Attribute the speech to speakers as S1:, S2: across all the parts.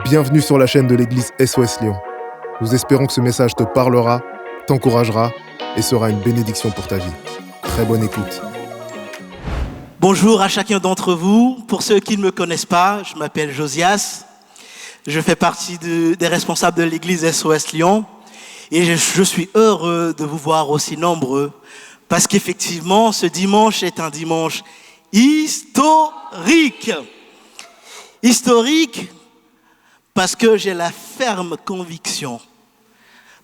S1: Bienvenue sur la chaîne de l'église SOS Lyon. Nous espérons que ce message te parlera, t'encouragera et sera une bénédiction pour ta vie. Très bonne écoute.
S2: Bonjour à chacun d'entre vous. Pour ceux qui ne me connaissent pas, je m'appelle Josias. Je fais partie des responsables de l'église SOS Lyon. Et je suis heureux de vous voir aussi nombreux. Parce qu'effectivement, ce dimanche est un dimanche historique. Historique parce que j'ai la ferme conviction,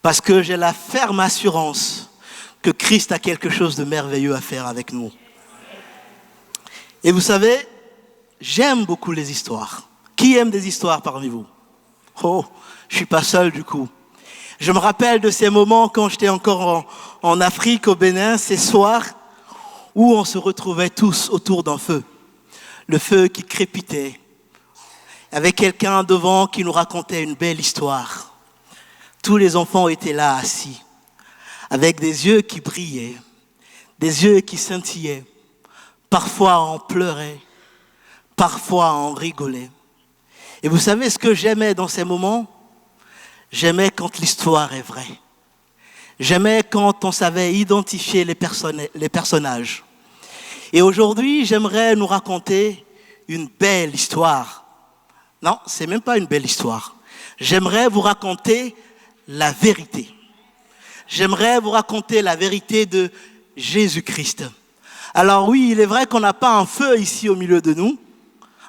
S2: parce que j'ai la ferme assurance que Christ a quelque chose de merveilleux à faire avec nous. Et vous savez, j'aime beaucoup les histoires. Qui aime des histoires parmi vous? Oh, je suis pas seul du coup. Je me rappelle de ces moments quand j'étais encore en Afrique, au Bénin, ces soirs où on se retrouvait tous autour d'un feu. Le feu qui crépitait, avec quelqu'un devant qui nous racontait une belle histoire. Tous les enfants étaient là assis, avec des yeux qui brillaient, des yeux qui scintillaient. Parfois on pleurait, parfois on rigolait. Et vous savez ce que j'aimais dans ces moments? J'aimais quand l'histoire est vraie. J'aimais quand on savait identifier les personnages. Et aujourd'hui, j'aimerais nous raconter une belle histoire. Non, c'est même pas une belle histoire. J'aimerais vous raconter la vérité. J'aimerais vous raconter la vérité de Jésus-Christ. Alors oui, il est vrai qu'on n'a pas un feu ici au milieu de nous,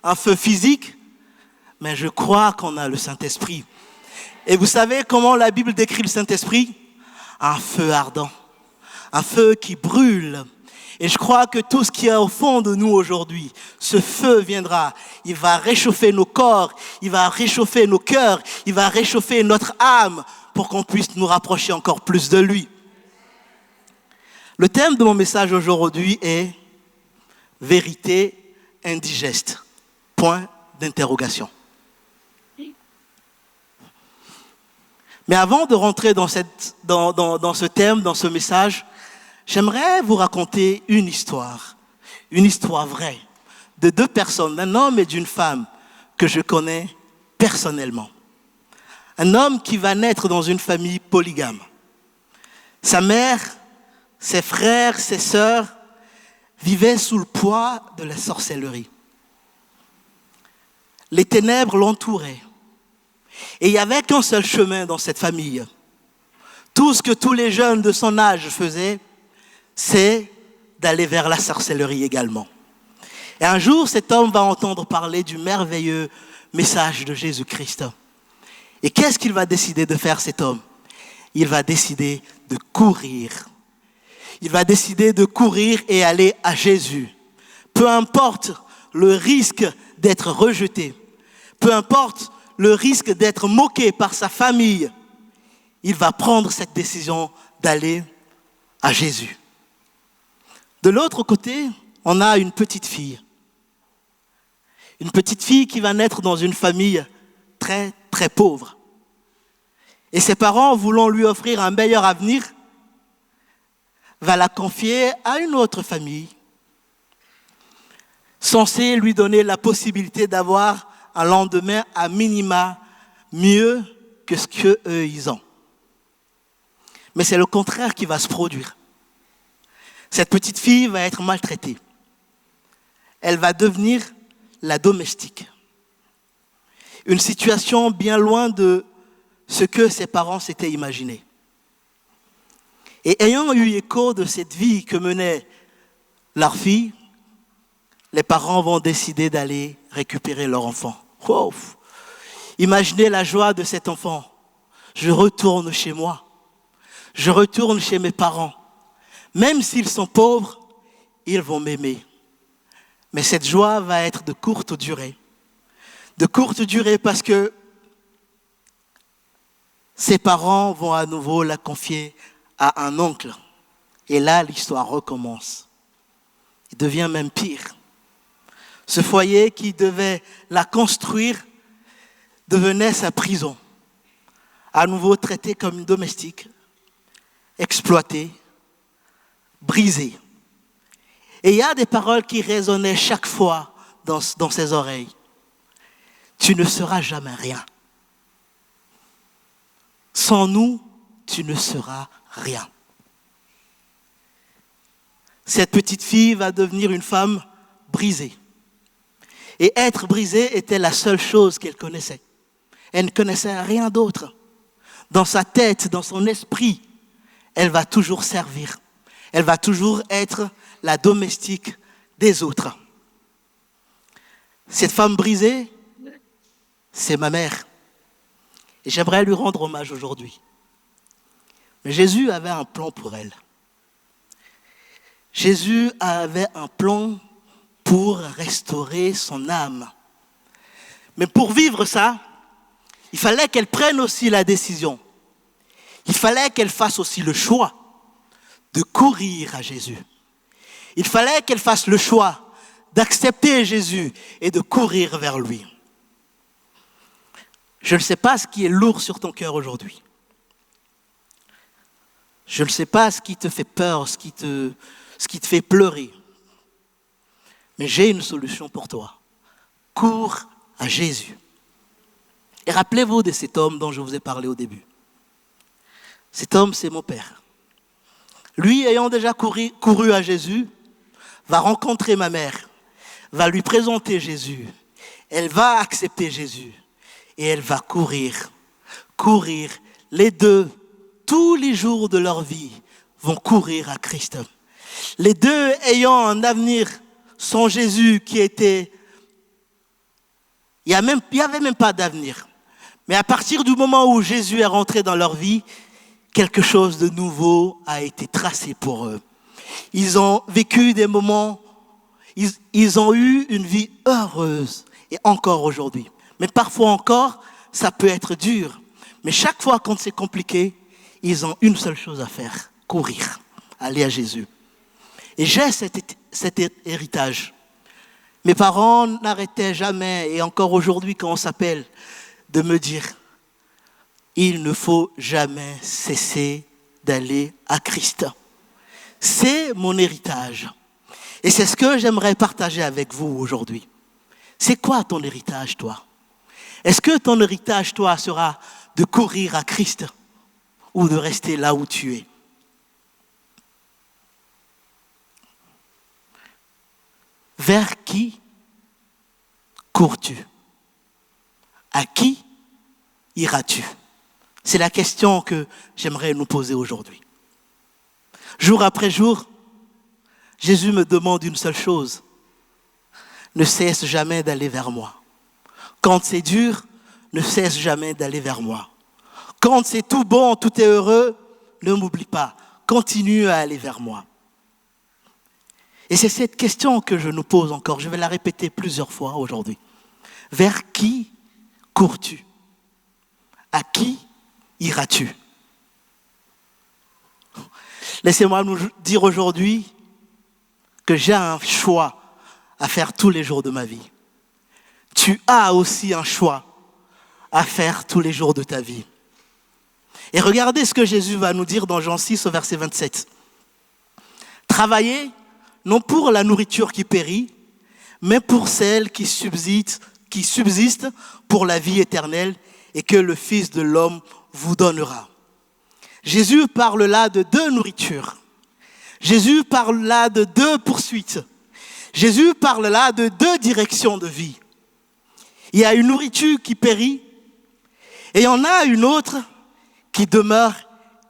S2: un feu physique, mais je crois qu'on a le Saint-Esprit. Et vous savez comment la Bible décrit le Saint-Esprit? Un feu ardent, un feu qui brûle. Et je crois que tout ce qui est au fond de nous aujourd'hui, ce feu viendra, il va réchauffer nos corps, il va réchauffer nos cœurs, il va réchauffer notre âme pour qu'on puisse nous rapprocher encore plus de lui. Le thème de mon message aujourd'hui est « Vérité indigeste ». Point d'interrogation. Mais avant de rentrer dans ce thème, dans ce message, j'aimerais vous raconter une histoire vraie, de deux personnes, d'un homme et d'une femme que je connais personnellement. Un homme qui va naître dans une famille polygame. Sa mère, ses frères, ses sœurs vivaient sous le poids de la sorcellerie. Les ténèbres l'entouraient. Et il n'y avait qu'un seul chemin dans cette famille. Tout ce que tous les jeunes de son âge faisaient, c'est d'aller vers la sorcellerie également. Et un jour, cet homme va entendre parler du merveilleux message de Jésus-Christ. Et qu'est-ce qu'il va décider de faire, cet homme? Il va décider de courir. Il va décider de courir et aller à Jésus. Peu importe le risque d'être rejeté, peu importe le risque d'être moqué par sa famille, il va prendre cette décision d'aller à Jésus. De l'autre côté, on a une petite fille. Une petite fille qui va naître dans une famille très, très pauvre. Et ses parents, voulant lui offrir un meilleur avenir, va la confier à une autre famille, censée lui donner la possibilité d'avoir un lendemain à minima mieux que ce qu'eux ils ont. Mais c'est le contraire qui va se produire. Cette petite fille va être maltraitée. Elle va devenir la domestique. Une situation bien loin de ce que ses parents s'étaient imaginé. Et ayant eu écho de cette vie que menait leur fille, les parents vont décider d'aller récupérer leur enfant. Wow. Imaginez la joie de cet enfant. Je retourne chez moi. Je retourne chez mes parents. Même s'ils sont pauvres, ils vont m'aimer. Mais cette joie va être de courte durée. De courte durée parce que ses parents vont à nouveau la confier à un oncle. Et là, l'histoire recommence. Il devient même pire. Ce foyer qui devait la construire devenait sa prison. À nouveau traitée comme une domestique, exploitée, brisée. Et il y a des paroles qui résonnaient chaque fois dans ses oreilles. Tu ne seras jamais rien. Sans nous, tu ne seras rien. Cette petite fille va devenir une femme brisée. Et être brisée était la seule chose qu'elle connaissait. Elle ne connaissait rien d'autre. Dans sa tête, dans son esprit, elle va toujours servir. Elle va toujours être la domestique des autres. Cette femme brisée, c'est ma mère. Et j'aimerais lui rendre hommage aujourd'hui. Mais Jésus avait un plan pour elle. Jésus avait un plan pour restaurer son âme. Mais pour vivre ça, il fallait qu'elle prenne aussi la décision. Il fallait qu'elle fasse aussi le choix de courir à Jésus. Il fallait qu'elle fasse le choix d'accepter Jésus et de courir vers lui. Je ne sais pas ce qui est lourd sur ton cœur aujourd'hui. Je ne sais pas ce qui te fait peur, ce qui te fait pleurer. Mais j'ai une solution pour toi. Cours à Jésus. Et rappelez-vous de cet homme dont je vous ai parlé au début. Cet homme, c'est mon père. Lui, ayant déjà couru à Jésus, va rencontrer ma mère, va lui présenter Jésus. Elle va accepter Jésus et elle va courir. Les deux, tous les jours de leur vie, vont courir à Christ. Les deux ayant un avenir sans Jésus qui était... Il n'y avait même pas d'avenir. Mais à partir du moment où Jésus est rentré dans leur vie, quelque chose de nouveau a été tracé pour eux. Ils ont vécu des moments, ils ont eu une vie heureuse, et encore aujourd'hui. Mais parfois encore, ça peut être dur. Mais chaque fois quand c'est compliqué, ils ont une seule chose à faire, courir, aller à Jésus. Et j'ai cet héritage. Mes parents n'arrêtaient jamais, et encore aujourd'hui quand on s'appelle, de me dire, il ne faut jamais cesser d'aller à Christ. C'est mon héritage. Et c'est ce que j'aimerais partager avec vous aujourd'hui. C'est quoi ton héritage, toi? Est-ce que ton héritage, toi, sera de courir à Christ ou de rester là où tu es? Vers qui cours-tu? À qui iras-tu? C'est la question que j'aimerais nous poser aujourd'hui. Jour après jour, Jésus me demande une seule chose. Ne cesse jamais d'aller vers moi. Quand c'est dur, ne cesse jamais d'aller vers moi. Quand c'est tout bon, tout est heureux, ne m'oublie pas. Continue à aller vers moi. Et c'est cette question que je nous pose encore. Je vais la répéter plusieurs fois aujourd'hui. Vers qui cours-tu? À qui iras-tu? Laissez-moi nous dire aujourd'hui que j'ai un choix à faire tous les jours de ma vie. Tu as aussi un choix à faire tous les jours de ta vie. Et regardez ce que Jésus va nous dire dans Jean 6 au verset 27. Travaillez non pour la nourriture qui périt, mais pour celle qui subsiste pour la vie éternelle et que le Fils de l'homme vous donnera. Jésus parle là de deux nourritures. Jésus parle là de deux poursuites. Jésus parle là de deux directions de vie. Il y a une nourriture qui périt et il y en a une autre qui demeure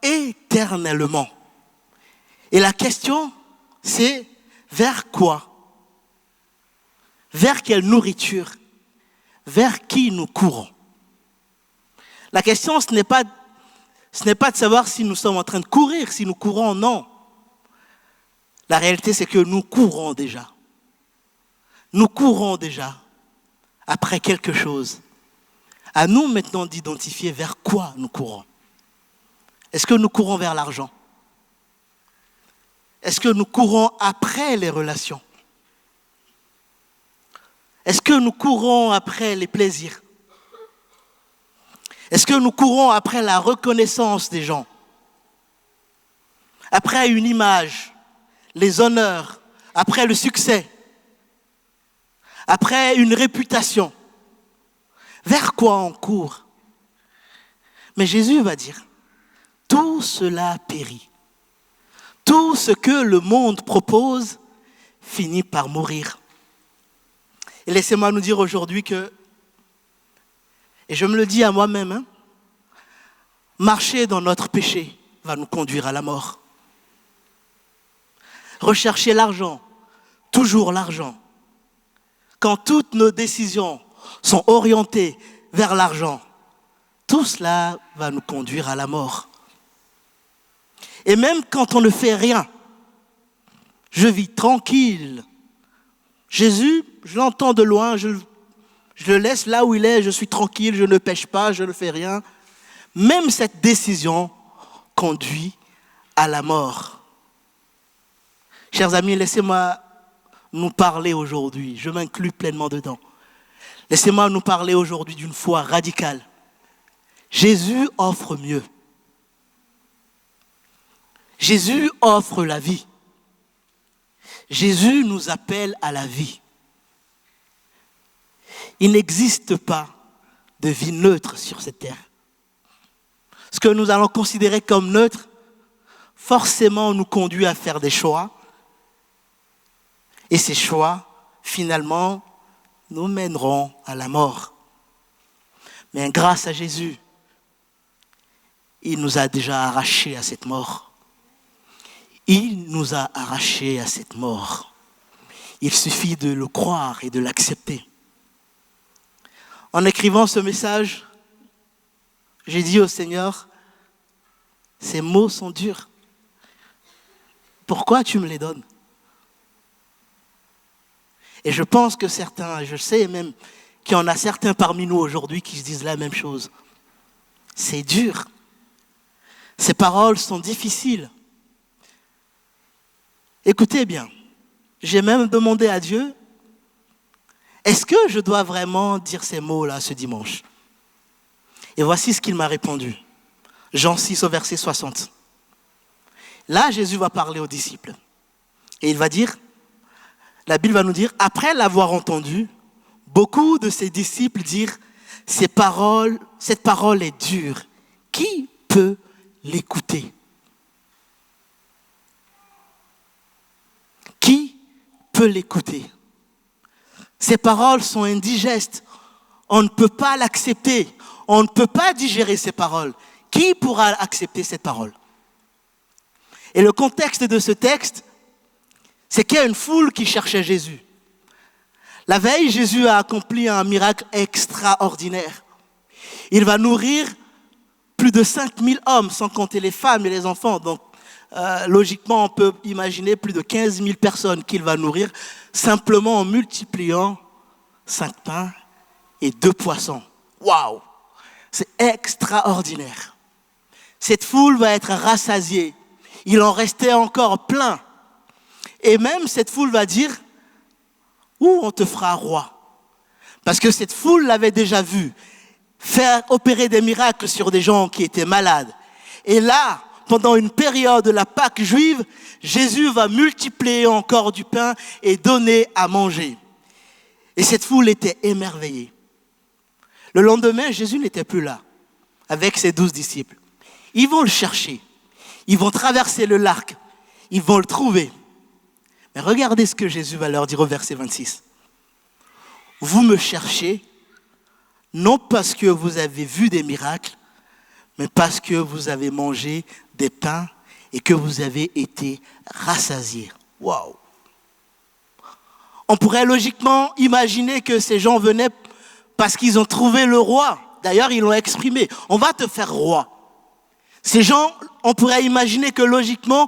S2: éternellement. Et la question, c'est vers quoi? Vers quelle nourriture? Vers qui nous courons? La question, ce n'est pas de savoir si nous sommes en train de courir, si nous courons, non. La réalité, c'est que nous courons déjà. Nous courons déjà après quelque chose. À nous maintenant d'identifier vers quoi nous courons. Est-ce que nous courons vers l'argent? Est-ce que nous courons après les relations? Est-ce que nous courons après les plaisirs? Est-ce que nous courons après la reconnaissance des gens? Après une image, les honneurs, après le succès, après une réputation? Vers quoi on court? Mais Jésus va dire, tout cela périt. Tout ce que le monde propose finit par mourir. Et laissez-moi nous dire aujourd'hui que, et je me le dis à moi-même, marcher dans notre péché va nous conduire à la mort. Rechercher l'argent, toujours l'argent. Quand toutes nos décisions sont orientées vers l'argent, tout cela va nous conduire à la mort. Et même quand on ne fait rien, je vis tranquille. Jésus, je l'entends de loin, je le laisse là où il est, je suis tranquille, je ne pêche pas, je ne fais rien. Même cette décision conduit à la mort. Chers amis, laissez-moi nous parler aujourd'hui, je m'inclus pleinement dedans. Laissez-moi nous parler aujourd'hui d'une foi radicale. Jésus offre mieux. Jésus offre la vie. Jésus nous appelle à la vie. Il n'existe pas de vie neutre sur cette terre. Ce que nous allons considérer comme neutre, forcément nous conduit à faire des choix. Et ces choix, finalement, nous mèneront à la mort. Mais grâce à Jésus, il nous a déjà arrachés à cette mort. Il nous a arrachés à cette mort. Il suffit de le croire et de l'accepter. En écrivant ce message, j'ai dit au Seigneur, ces mots sont durs. Pourquoi tu me les donnes? Et je pense que certains, je sais même qu'il y en a certains parmi nous aujourd'hui qui se disent la même chose. C'est dur. Ces paroles sont difficiles. Écoutez bien, j'ai même demandé à Dieu, est-ce que je dois vraiment dire ces mots-là ce dimanche? Et voici ce qu'il m'a répondu. Jean 6 au verset 60. Là, Jésus va parler aux disciples. Et il va dire, la Bible va nous dire, après l'avoir entendu, beaucoup de ses disciples dirent, cette parole est dure. Qui peut l'écouter? Qui peut l'écouter? Ces paroles sont indigestes. On ne peut pas l'accepter. On ne peut pas digérer ces paroles. Qui pourra accepter cette parole? Et le contexte de ce texte, c'est qu'il y a une foule qui cherchait Jésus. La veille, Jésus a accompli un miracle extraordinaire. Il va nourrir plus de 5000 hommes, sans compter les femmes et les enfants. Donc, logiquement, on peut imaginer plus de 15 000 personnes qu'il va nourrir simplement en multipliant 5 pains et 2 poissons. Waouh! C'est extraordinaire. Cette foule va être rassasiée. Il en restait encore plein. Et même cette foule va dire, où on te fera roi? Parce que cette foule l'avait déjà vu faire opérer des miracles sur des gens qui étaient malades. Et là, pendant une période de la Pâque juive, Jésus va multiplier encore du pain et donner à manger. Et cette foule était émerveillée. Le lendemain, Jésus n'était plus là, avec ses 12 disciples. Ils vont le chercher. Ils vont traverser le lac. Ils vont le trouver. Mais regardez ce que Jésus va leur dire au verset 26. Vous me cherchez, non parce que vous avez vu des miracles, mais parce que vous avez mangé des pains et que vous avez été rassasiés. Waouh! On pourrait logiquement imaginer que ces gens venaient parce qu'ils ont trouvé le roi. D'ailleurs, ils l'ont exprimé. On va te faire roi. Ces gens, on pourrait imaginer que logiquement,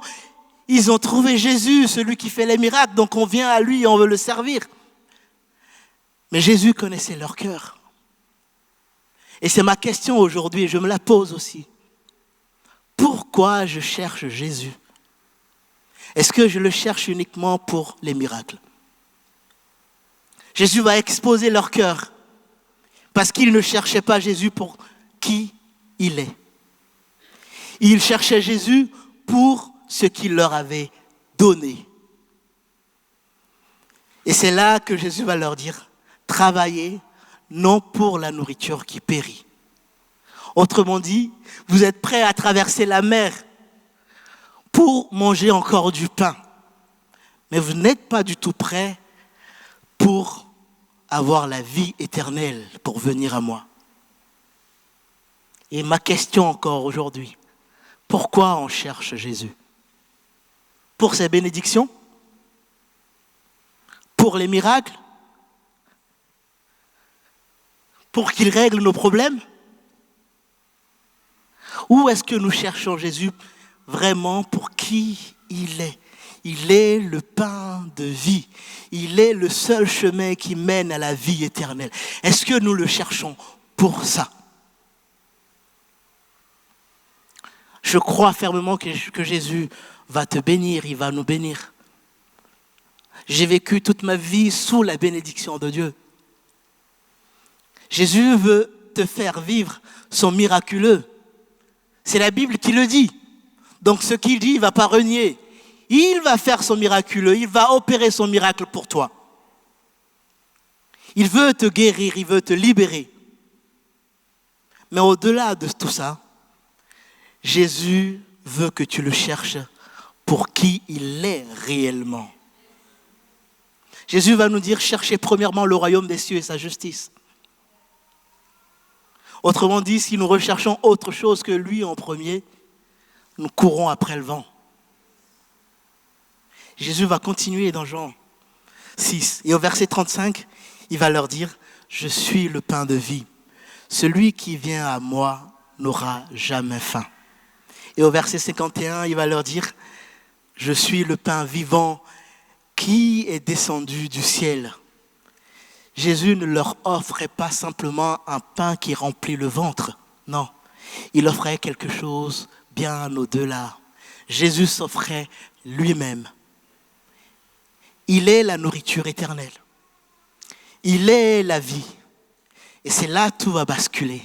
S2: ils ont trouvé Jésus, celui qui fait les miracles, donc on vient à lui et on veut le servir. Mais Jésus connaissait leur cœur. Et c'est ma question aujourd'hui, et je me la pose aussi. Pourquoi je cherche Jésus? Est-ce que je le cherche uniquement pour les miracles? Jésus va exposer leur cœur, parce qu'ils ne cherchaient pas Jésus pour qui il est. Ils cherchaient Jésus pour ce qu'il leur avait donné. Et c'est là que Jésus va leur dire, travaillez non pour la nourriture qui périt. Autrement dit, vous êtes prêts à traverser la mer pour manger encore du pain. Mais vous n'êtes pas du tout prêts pour avoir la vie éternelle, pour venir à moi. Et ma question encore aujourd'hui, pourquoi on cherche Jésus? Pour ses bénédictions? Pour les miracles? Pour qu'il règle nos problèmes? Ou est-ce que nous cherchons Jésus vraiment pour qui il est? Il est le pain de vie. Il est le seul chemin qui mène à la vie éternelle. Est-ce que nous le cherchons pour ça? Je crois fermement que Jésus va te bénir, il va nous bénir. J'ai vécu toute ma vie sous la bénédiction de Dieu. Jésus veut te faire vivre son miraculeux. C'est la Bible qui le dit. Donc ce qu'il dit, il ne va pas renier. Il va faire son miraculeux, il va opérer son miracle pour toi. Il veut te guérir, il veut te libérer. Mais au-delà de tout ça, Jésus veut que tu le cherches pour qui il est réellement. Jésus va nous dire, cherchez premièrement le royaume des cieux et sa justice. Autrement dit, si nous recherchons autre chose que lui en premier, nous courons après le vent. Jésus va continuer dans Jean 6. Et au verset 35, il va leur dire, je suis le pain de vie. Celui qui vient à moi n'aura jamais faim. Et au verset 51, il va leur dire, je suis le pain vivant qui est descendu du ciel. Jésus ne leur offrait pas simplement un pain qui remplit le ventre. Non, il offrait quelque chose bien au-delà. Jésus s'offrait lui-même. Il est la nourriture éternelle. Il est la vie. Et c'est là que tout va basculer.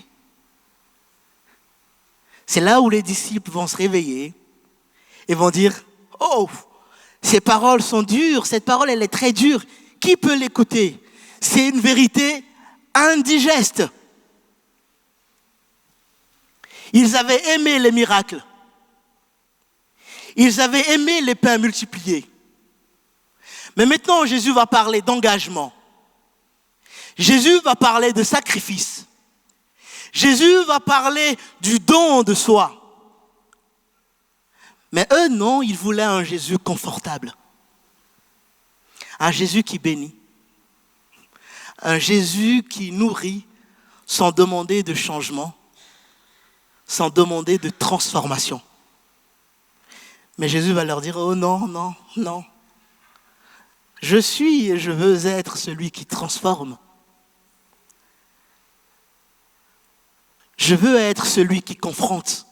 S2: C'est là où les disciples vont se réveiller et vont dire, oh, ces paroles sont dures, cette parole elle est très dure. Qui peut l'écouter? C'est une vérité indigeste. Ils avaient aimé les miracles. Ils avaient aimé les pains multipliés. Mais maintenant, Jésus va parler d'engagement. Jésus va parler de sacrifice. Jésus va parler du don de soi. Mais eux, non, ils voulaient un Jésus confortable. Un Jésus qui bénit. Un Jésus qui nourrit sans demander de changement, sans demander de transformation. Mais Jésus va leur dire, oh non, non, non. Je suis et je veux être celui qui transforme. Je veux être celui qui confronte.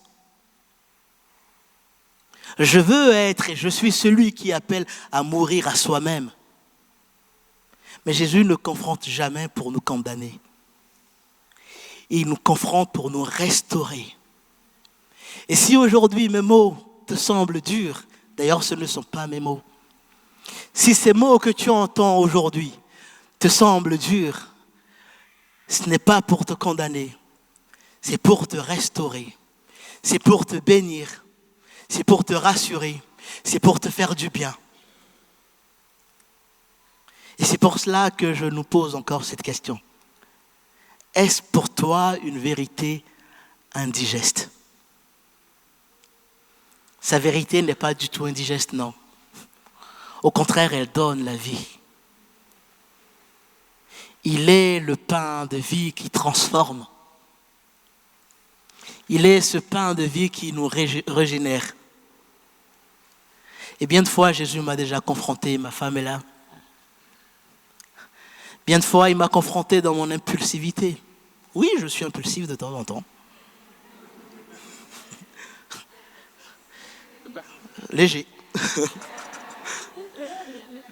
S2: Je veux être et je suis celui qui appelle à mourir à soi-même. Mais Jésus ne confronte jamais pour nous condamner. Il nous confronte pour nous restaurer. Et si aujourd'hui mes mots te semblent durs, d'ailleurs ce ne sont pas mes mots, si ces mots que tu entends aujourd'hui te semblent durs, ce n'est pas pour te condamner, c'est pour te restaurer, c'est pour te bénir, c'est pour te rassurer, c'est pour te faire du bien. Et c'est pour cela que je nous pose encore cette question. Est-ce pour toi une vérité indigeste? Sa vérité n'est pas du tout indigeste, non. Au contraire, elle donne la vie. Il est le pain de vie qui transforme. Il est ce pain de vie qui nous régénère. Et bien de fois, Jésus m'a déjà confronté, ma femme est là. Bien de fois, il m'a confronté dans mon impulsivité. Oui, je suis impulsif de temps en temps. Léger.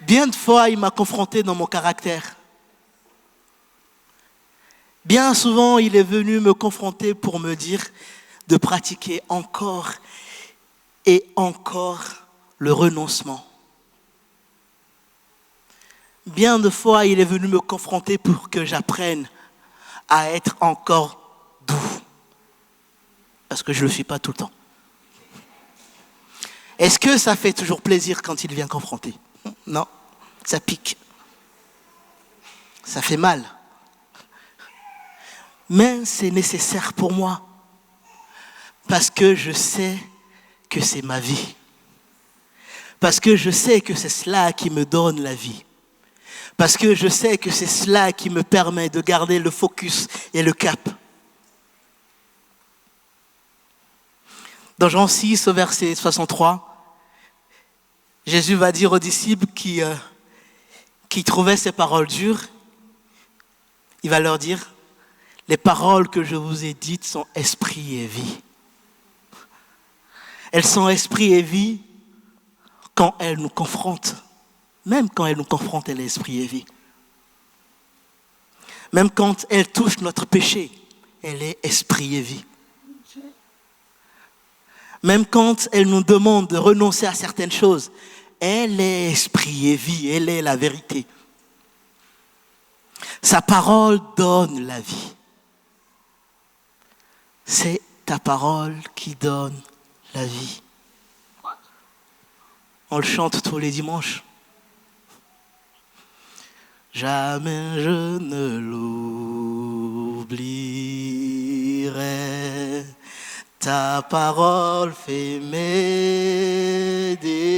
S2: Bien de fois, il m'a confronté dans mon caractère. Bien souvent, il est venu me confronter pour me dire de pratiquer encore et encore le renoncement. Bien de fois, il est venu me confronter pour que j'apprenne à être encore doux. parce que je ne le suis pas tout le temps. Est-ce que ça fait toujours plaisir quand il vient confronter? Non, ça pique. Ça fait mal. Mais c'est nécessaire pour moi. Parce que je sais que c'est ma vie. Parce que je sais que c'est cela qui me donne la vie. Parce que je sais que c'est cela qui me permet de garder le focus et le cap. Dans Jean 6, au verset 63, Jésus va dire aux disciples qui trouvaient ces paroles dures, il va leur dire, les paroles que je vous ai dites sont esprit et vie. Elles sont esprit et vie quand elles nous confrontent. Même quand elles nous confrontent, elles sont esprit et vie. Même quand elles touchent notre péché, elle est esprit et vie. Même quand elle nous demande de renoncer à certaines choses, elle est esprit et vie, elle est la vérité. Sa parole donne la vie. C'est ta parole qui donne la vie. On le chante tous les dimanches. Jamais je ne l'oublierai. Ta parole fait mes délices.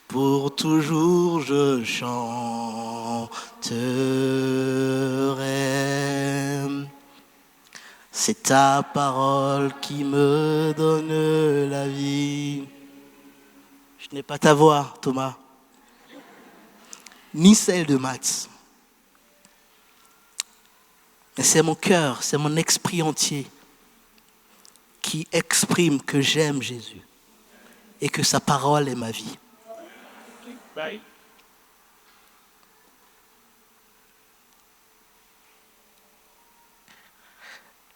S2: Pour toujours je chanterai. C'est ta parole qui me donne la vie. Je n'ai pas ta voix, Thomas, ni celle de Max. Mais c'est mon cœur, c'est mon esprit entier qui exprime que j'aime Jésus et que sa parole est ma vie.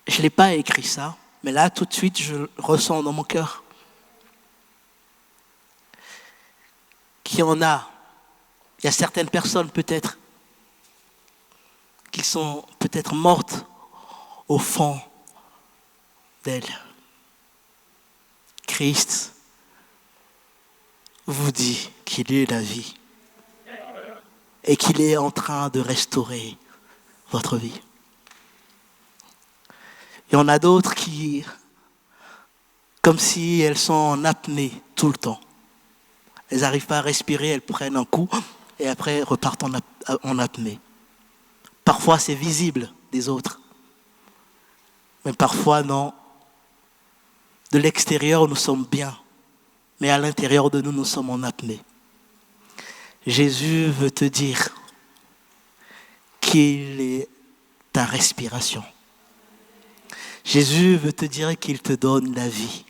S2: Je n'ai pas écrit ça, mais là, tout de suite, je le ressens dans mon cœur. Qu'il y en a, il y a certaines personnes peut-être qui sont peut-être mortes au fond d'elles. Christ vous dit qu'il est la vie et qu'il est en train de restaurer votre vie. Il y en a d'autres qui, comme si elles sont en apnée tout le temps. Elles n'arrivent pas à respirer, elles prennent un coup et après repartent en apnée. Parfois c'est visible des autres, mais parfois non. De l'extérieur nous sommes bien, mais à l'intérieur de nous, nous sommes en apnée. Jésus veut te dire qu'il est ta respiration. Jésus veut te dire qu'il te donne la vie.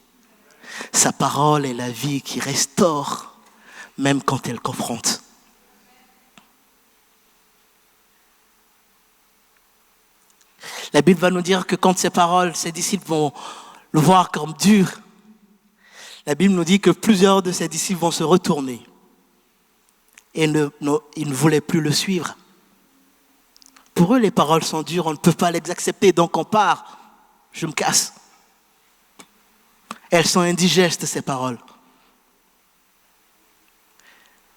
S2: Sa parole est la vie qui restaure, même quand elle confronte. La Bible va nous dire que quand ces paroles, ses disciples vont le voir comme dur, la Bible nous dit que plusieurs de ses disciples vont se retourner et ils ne voulaient plus le suivre. Pour eux, les paroles sont dures, on ne peut pas les accepter, donc on part. Je me casse. Elles sont indigestes, ces paroles.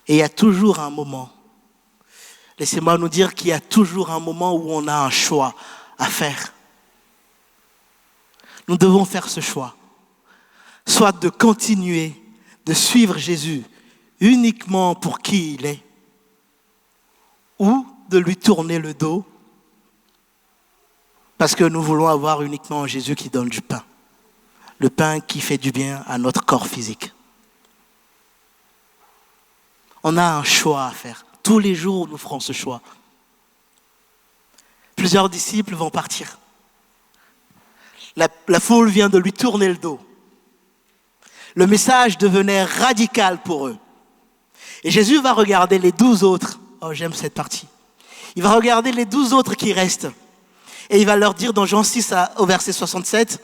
S2: Et il y a toujours un moment. Laissez-moi nous dire qu'il y a toujours un moment où on a un choix à faire. Nous devons faire ce choix. Soit de continuer de suivre Jésus uniquement pour qui il est, ou de lui tourner le dos parce que nous voulons avoir uniquement un Jésus qui donne du pain. Le pain qui fait du bien à notre corps physique. On a un choix à faire. Tous les jours, nous ferons ce choix. Plusieurs disciples vont partir. La foule vient de lui tourner le dos. Le message devenait radical pour eux. Et Jésus va regarder les 12 autres. Oh, j'aime cette partie. Il va regarder les 12 autres qui restent. Et il va leur dire dans Jean 6 au verset 67,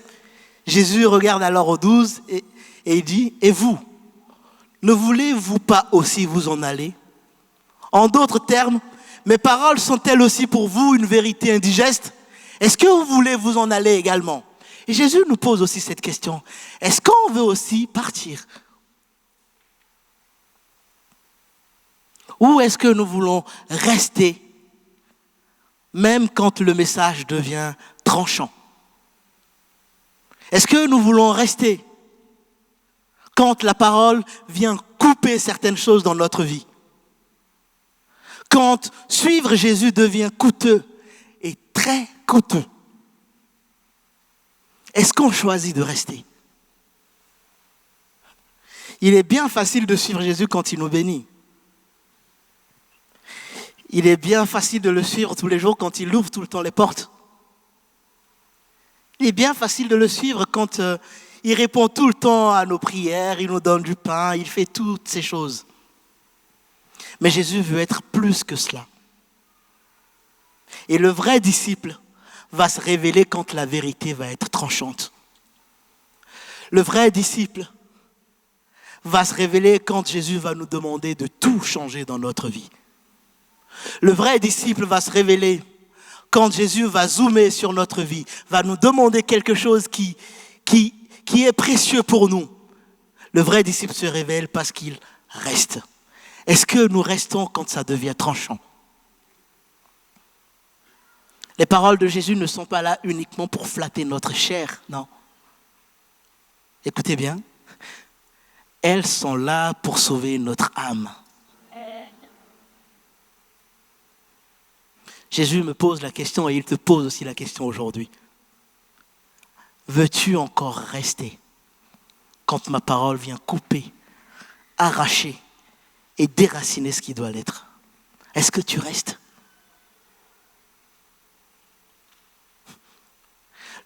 S2: Jésus regarde alors aux 12 et il dit, « Et vous, ne voulez-vous pas aussi vous en aller ?» En d'autres termes, mes paroles sont-elles aussi pour vous une vérité indigeste? Est-ce que vous voulez vous en aller également? Et Jésus nous pose aussi cette question. Est-ce qu'on veut aussi partir? Ou est-ce que nous voulons rester, même quand le message devient tranchant? Est-ce que nous voulons rester quand la parole vient couper certaines choses dans notre vie? Quand suivre Jésus devient coûteux et très coûteux? Est-ce qu'on choisit de rester? Il est bien facile de suivre Jésus quand il nous bénit. Il est bien facile de le suivre tous les jours quand il ouvre tout le temps les portes. Il est bien facile de le suivre quand il répond tout le temps à nos prières, il nous donne du pain, il fait toutes ces choses. Mais Jésus veut être plus que cela. Et le vrai disciple va se révéler quand la vérité va être tranchante. Le vrai disciple va se révéler quand Jésus va nous demander de tout changer dans notre vie. Le vrai disciple va se révéler quand Jésus va zoomer sur notre vie, va nous demander quelque chose qui est précieux pour nous. Le vrai disciple se révèle parce qu'il reste. Est-ce que nous restons quand ça devient tranchant? Les paroles de Jésus ne sont pas là uniquement pour flatter notre chair, non. Écoutez bien, elles sont là pour sauver notre âme. Jésus me pose la question et il te pose aussi la question aujourd'hui. Veux-tu encore rester quand ma parole vient couper, arracher et déraciner ce qui doit l'être? Est-ce que tu restes?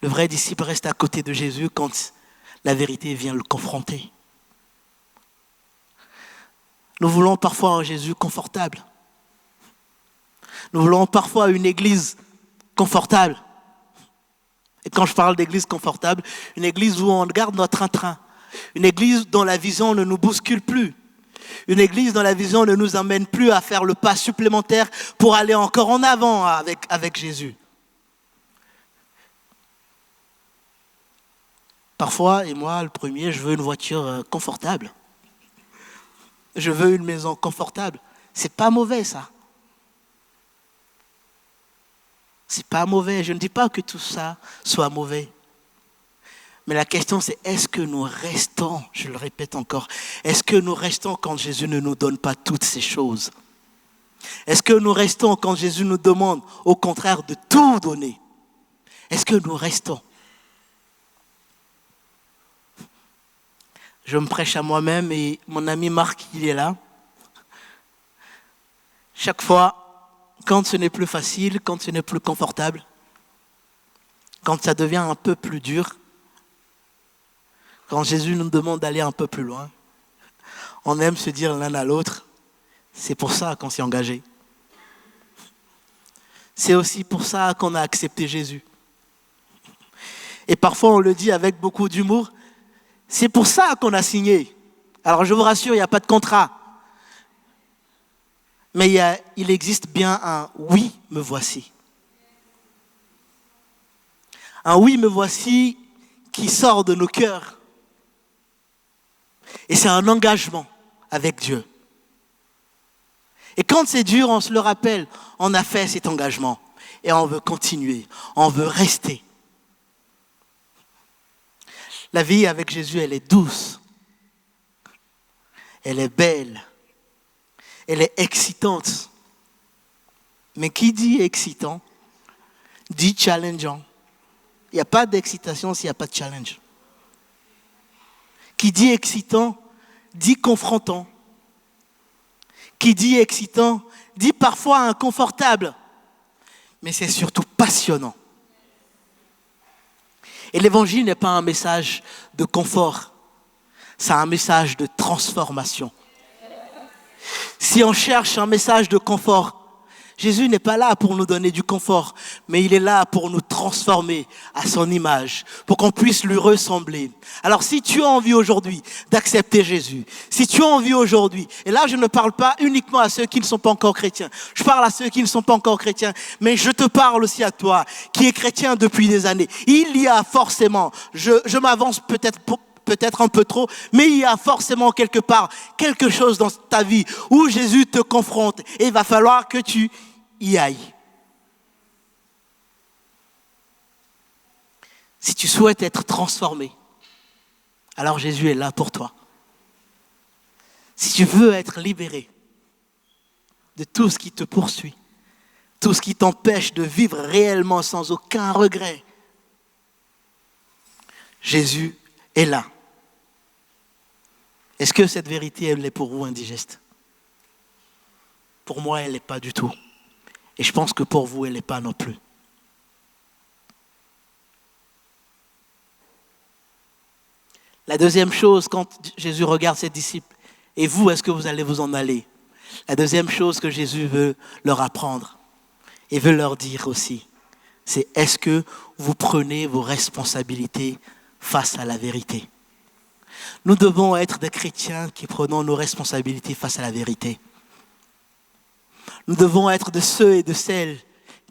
S2: Le vrai disciple reste à côté de Jésus quand la vérité vient le confronter. Nous voulons parfois un Jésus confortable. Nous voulons parfois une église confortable. Et quand je parle d'église confortable, une église où on garde notre train-train. Une église dont la vision ne nous bouscule plus. Une église dont la vision ne nous emmène plus à faire le pas supplémentaire pour aller encore en avant avec Jésus. Parfois, et moi le premier, je veux une voiture confortable. Je veux une maison confortable. C'est pas mauvais ça. C'est pas mauvais. Je ne dis pas que tout ça soit mauvais. Mais la question c'est, est-ce que nous restons, je le répète encore, est-ce que nous restons quand Jésus ne nous donne pas toutes ces choses? Est-ce que nous restons quand Jésus nous demande au contraire de tout donner? Est-ce que nous restons? Je me prêche à moi-même et mon ami Marc, il est là. Chaque fois, quand ce n'est plus facile, quand ce n'est plus confortable, quand ça devient un peu plus dur, quand Jésus nous demande d'aller un peu plus loin, on aime se dire l'un à l'autre, c'est pour ça qu'on s'est engagé. C'est aussi pour ça qu'on a accepté Jésus. Et parfois on le dit avec beaucoup d'humour, c'est pour ça qu'on a signé. Alors je vous rassure, il n'y a pas de contrat. Mais il existe bien un « oui, me voici ». Un « oui, me voici » qui sort de nos cœurs. Et c'est un engagement avec Dieu. Et quand c'est dur, on se le rappelle, on a fait cet engagement. Et on veut continuer, on veut rester. La vie avec Jésus, elle est douce. Elle est belle. Elle est excitante. Mais qui dit excitant, dit challengeant. Il n'y a pas d'excitation s'il n'y a pas de challenge. Qui dit excitant, dit confrontant. Qui dit excitant, dit parfois inconfortable. Mais c'est surtout passionnant. Et l'évangile n'est pas un message de confort. C'est un message de transformation. Si on cherche un message de confort, Jésus n'est pas là pour nous donner du confort, mais il est là pour nous transformer à son image, pour qu'on puisse lui ressembler. Alors si tu as envie aujourd'hui d'accepter Jésus, si tu as envie aujourd'hui, et là je ne parle pas uniquement à ceux qui ne sont pas encore chrétiens, je parle à ceux qui ne sont pas encore chrétiens, mais je te parle aussi à toi qui es chrétien depuis des années. Il y a forcément, je m'avance peut-être un peu trop, mais il y a forcément quelque part quelque chose dans ta vie où Jésus te confronte et il va falloir que tu y ailles. Si tu souhaites être transformé, alors Jésus est là pour toi. Si tu veux être libéré de tout ce qui te poursuit, tout ce qui t'empêche de vivre réellement sans aucun regret, Jésus est là. Est-ce que cette vérité, elle est pour vous indigeste? Pour moi, elle n'est pas du tout. Et je pense que pour vous, elle n'est pas non plus. La deuxième chose, quand Jésus regarde ses disciples, et vous, est-ce que vous allez vous en aller? La deuxième chose que Jésus veut leur apprendre et veut leur dire aussi, c'est est-ce que vous prenez vos responsabilités face à la vérité? Nous devons être des chrétiens qui prenons nos responsabilités face à la vérité. Nous devons être de ceux et de celles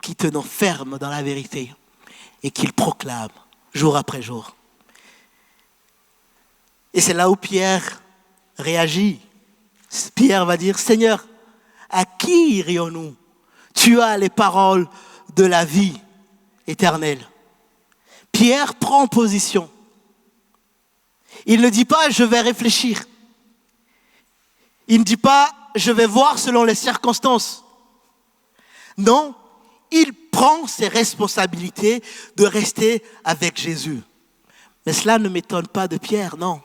S2: qui tenons ferme dans la vérité et qui le proclament jour après jour. Et c'est là où Pierre réagit. Pierre va dire, Seigneur, à qui irions-nous? Tu as les paroles de la vie éternelle. Pierre prend position. Il ne dit pas, je vais réfléchir. Il ne dit pas, je vais voir selon les circonstances. Non, il prend ses responsabilités de rester avec Jésus. Mais cela ne m'étonne pas de Pierre, non.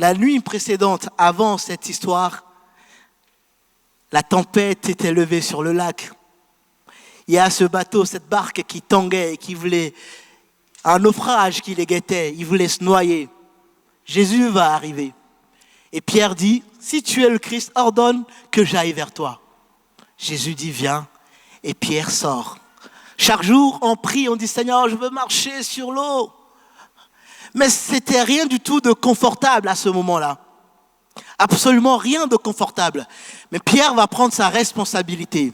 S2: La nuit précédente, avant cette histoire, la tempête était levée sur le lac. Il y a ce bateau, cette barque qui tanguait et qui voulait un naufrage qui les guettait. Il voulait se noyer. Jésus va arriver. Et Pierre dit, si tu es le Christ, ordonne que j'aille vers toi. Jésus dit, viens. Et Pierre sort. Chaque jour, on prie, on dit, Seigneur, je veux marcher sur l'eau. Mais c'était rien du tout de confortable à ce moment-là. Absolument rien de confortable. Mais Pierre va prendre sa responsabilité.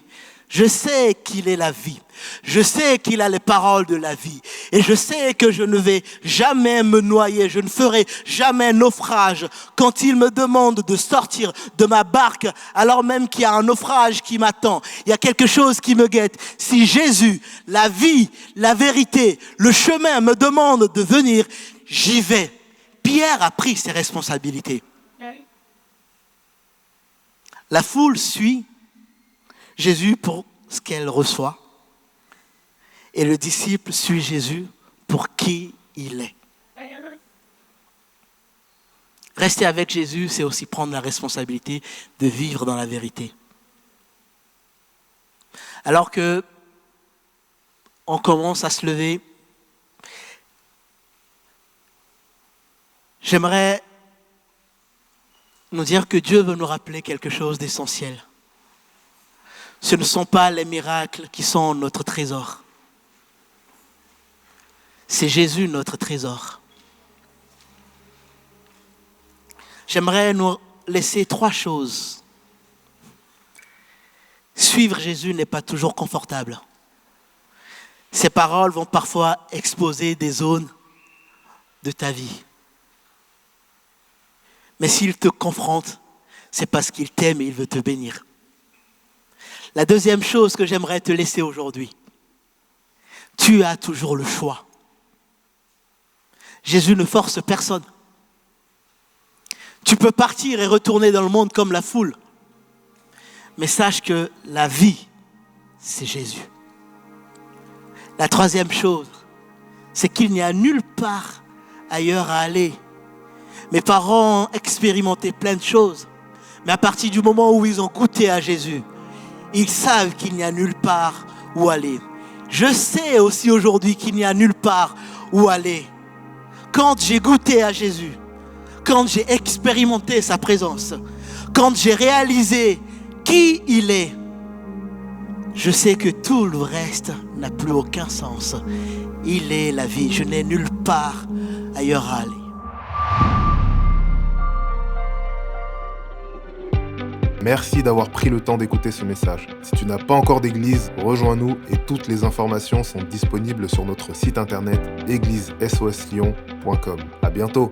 S2: Je sais qu'il est la vie. Je sais qu'il a les paroles de la vie. Et je sais que je ne vais jamais me noyer. Je ne ferai jamais naufrage. Quand il me demande de sortir de ma barque, alors même qu'il y a un naufrage qui m'attend, il y a quelque chose qui me guette. Si Jésus, la vie, la vérité, le chemin me demande de venir, j'y vais. Pierre a pris ses responsabilités. La foule suit Jésus pour ce qu'elle reçoit. Et le disciple suit Jésus pour qui il est. Rester avec Jésus, c'est aussi prendre la responsabilité de vivre dans la vérité. Alors que on commence à se lever, j'aimerais nous dire que Dieu veut nous rappeler quelque chose d'essentiel. Ce ne sont pas les miracles qui sont notre trésor. C'est Jésus notre trésor. J'aimerais nous laisser 3 choses. Suivre Jésus n'est pas toujours confortable. Ses paroles vont parfois exposer des zones de ta vie. Mais s'il te confronte, c'est parce qu'il t'aime et il veut te bénir. La deuxième chose que j'aimerais te laisser aujourd'hui, tu as toujours le choix. Jésus ne force personne. Tu peux partir et retourner dans le monde comme la foule. Mais sache que la vie, c'est Jésus. La troisième chose, c'est qu'il n'y a nulle part ailleurs à aller. Mes parents ont expérimenté plein de choses. Mais à partir du moment où ils ont goûté à Jésus, ils savent qu'il n'y a nulle part où aller. Je sais aussi aujourd'hui qu'il n'y a nulle part où aller. Quand j'ai goûté à Jésus, quand j'ai expérimenté sa présence, quand j'ai réalisé qui il est, Je sais que tout le reste n'a plus aucun sens. Il est la vie. Je n'ai nulle part ailleurs à aller.
S1: Merci d'avoir pris le temps d'écouter ce message. Si tu n'as pas encore d'église, rejoins-nous et toutes les informations sont disponibles sur notre site internet églisesoslyon.com. À bientôt.